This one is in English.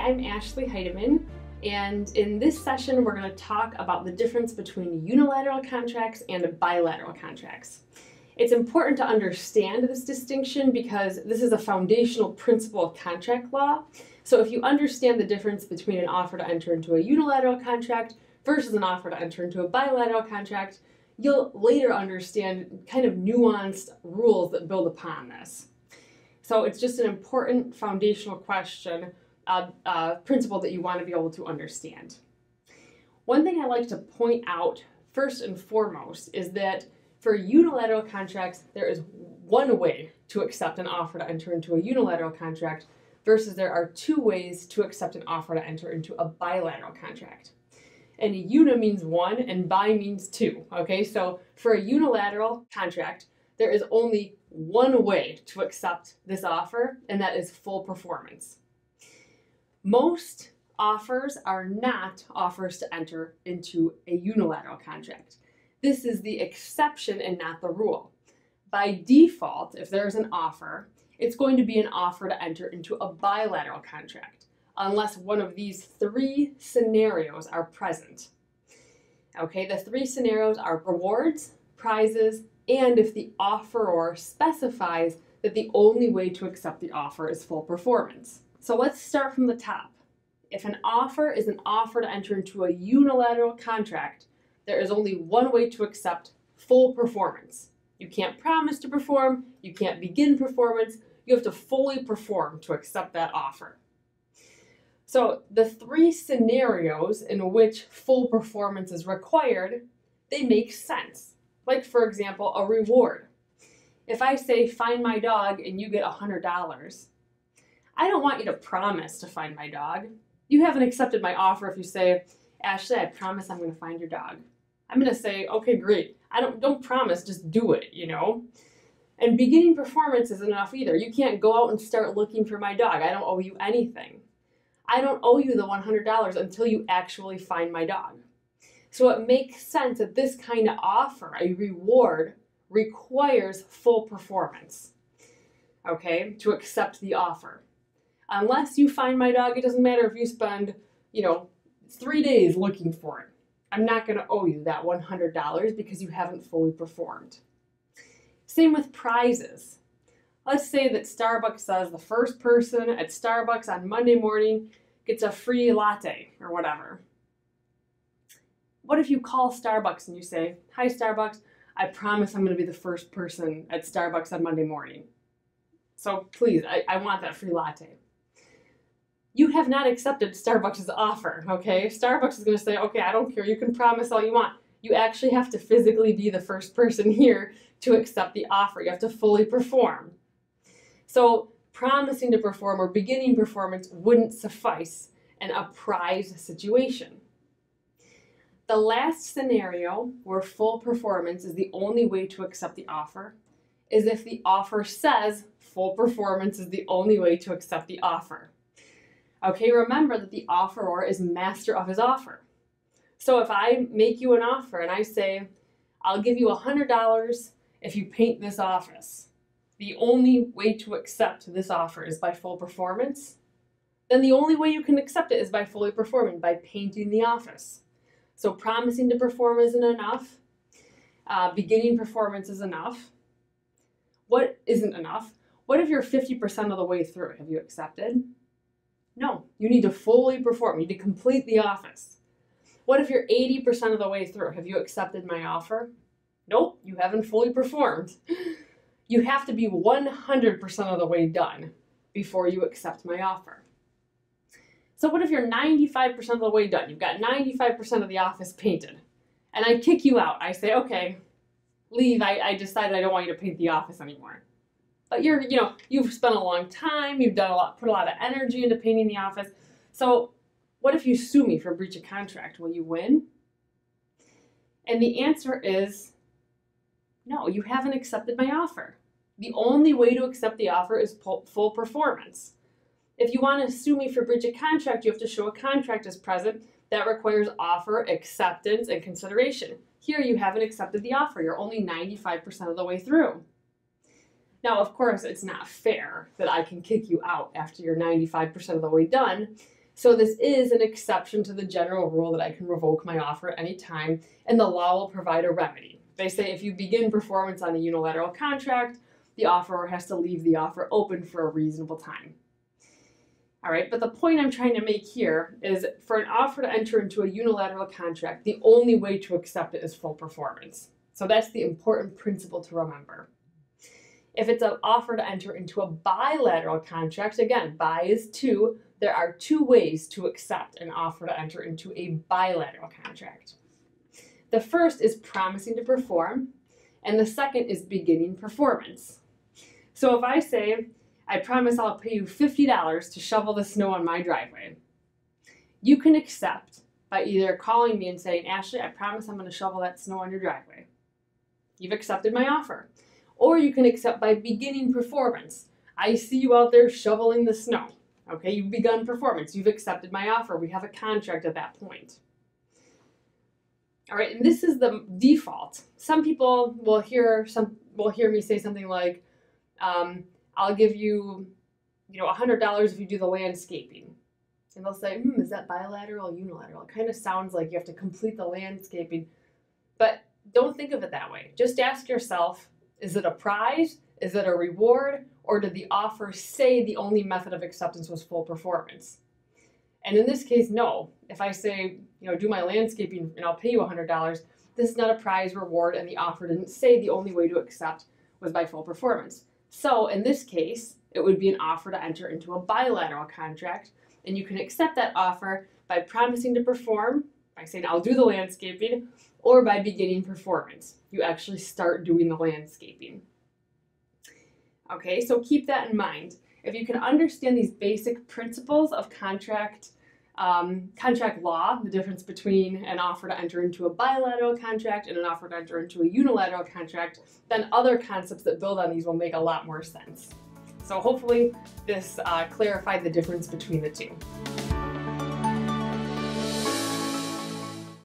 I'm Ashley Heidemann, and in this session we're going to talk about the difference between unilateral contracts and bilateral contracts. It's important to understand this distinction because this is a foundational principle of contract law. So if you understand the difference between an offer to enter into a unilateral contract versus an offer to enter into a bilateral contract, you'll later understand kind of nuanced rules that build upon this. So it's just an important foundational question, principle that you want to be able to understand. One thing I like to point out first and foremost is that for unilateral contracts, there is one way to accept an offer to enter into a unilateral contract versus there are two ways to accept an offer to enter into a bilateral contract. And uni means one and bi means two, okay? So for a unilateral contract, there is only one way to accept this offer, and that is full performance. Most offers are not offers to enter into a unilateral contract. This is the exception and not the rule. By default, if there's an offer, it's going to be an offer to enter into a bilateral contract, unless one of these three scenarios are present. Okay, the three scenarios are rewards, prizes, and if the offeror specifies that the only way to accept the offer is full performance. So let's start from the top. If an offer is an offer to enter into a unilateral contract, there is only one way to accept full performance. You can't promise to perform, you can't begin performance, you have to fully perform to accept that offer. So the three scenarios in which full performance is required, they make sense. Like, for example, a reward. If I say, find my dog, and you get $100, I don't want you to promise to find my dog. You haven't accepted my offer if you say, Ashley, I promise I'm going to find your dog. I'm going to say, okay, great. Don't promise, just do it, you know? And beginning performance isn't enough either. You can't go out and start looking for my dog. I don't owe you anything. I don't owe you the $100 until you actually find my dog. So it makes sense that this kind of offer, a reward, requires full performance, okay, to accept the offer. Unless you find my dog, it doesn't matter if you spend, 3 days looking for it. I'm not going to owe you that $100 because you haven't fully performed. Same with prizes. Let's say that Starbucks says the first person at Starbucks on Monday morning gets a free latte or whatever. What if you call Starbucks and you say, hi Starbucks, I promise I'm going to be the first person at Starbucks on Monday morning. So please, I want that free latte. You have not accepted Starbucks' offer, okay? Starbucks is going to say, okay, I don't care, you can promise all you want. You actually have to physically be the first person here to accept the offer. You have to fully perform. So promising to perform or beginning performance wouldn't suffice in a prize situation. The last scenario where full performance is the only way to accept the offer is if the offer says full performance is the only way to accept the offer. Okay, remember that the offeror is master of his offer. So if I make you an offer and I say, I'll give you $100 if you paint this office, the only way to accept this offer is by full performance, then the only way you can accept it is by fully performing, by painting the office. So promising to perform isn't enough. Beginning performance is enough. What isn't enough? What if you're 50% of the way through? Have you accepted? No, you need to fully perform. You need to complete the office. What if you're 80% of the way through? Have you accepted my offer? Nope, you haven't fully performed. You have to be 100% of the way done before you accept my offer. So what if you're 95% of the way done? You've got 95% of the office painted. And I kick you out. I say, okay, leave. I decided I don't want you to paint the office anymore. But you've spent a long time, you've done put a lot of energy into painting the office. So what if you sue me for breach of contract? Will you win? And the answer is no, you haven't accepted my offer. The only way to accept the offer is full performance. If you want to sue me for breach of contract, you have to show a contract is present that requires offer, acceptance, and consideration. Here you haven't accepted the offer. You're only 95% of the way through. Now, of course, it's not fair that I can kick you out after you're 95% of the way done. So this is an exception to the general rule that I can revoke my offer at any time, and the law will provide a remedy. They say if you begin performance on a unilateral contract, the offeror has to leave the offer open for a reasonable time. All right, but the point I'm trying to make here is for an offer to enter into a unilateral contract, the only way to accept it is full performance. So that's the important principle to remember. If it's an offer to enter into a bilateral contract, again, bi is two, there are two ways to accept an offer to enter into a bilateral contract. The first is promising to perform, and the second is beginning performance. So if I say, I promise I'll pay you $50 to shovel the snow on my driveway, you can accept by either calling me and saying, Ashley, I promise I'm going to shovel that snow on your driveway. You've accepted my offer. Or you can accept by beginning performance. I see you out there shoveling the snow. Okay, you've begun performance. You've accepted my offer. We have a contract at that point. All right, and this is the default. Some people will hear me say something like, I'll give you, $100 if you do the landscaping. And they'll say, is that bilateral or unilateral? It kind of sounds like you have to complete the landscaping. But don't think of it that way. Just ask yourself, is it a prize? Is it a reward? Or did the offer say the only method of acceptance was full performance? And in this case, no. If I say, do my landscaping and I'll pay you $100, this is not a prize reward, and the offer didn't say the only way to accept was by full performance. So in this case, it would be an offer to enter into a bilateral contract, and you can accept that offer by promising to perform, by saying I'll do the landscaping, or by beginning performance. You actually start doing the landscaping. Okay, so keep that in mind. If you can understand these basic principles of contract law, the difference between an offer to enter into a bilateral contract and an offer to enter into a unilateral contract, then other concepts that build on these will make a lot more sense. So hopefully this clarified the difference between the two.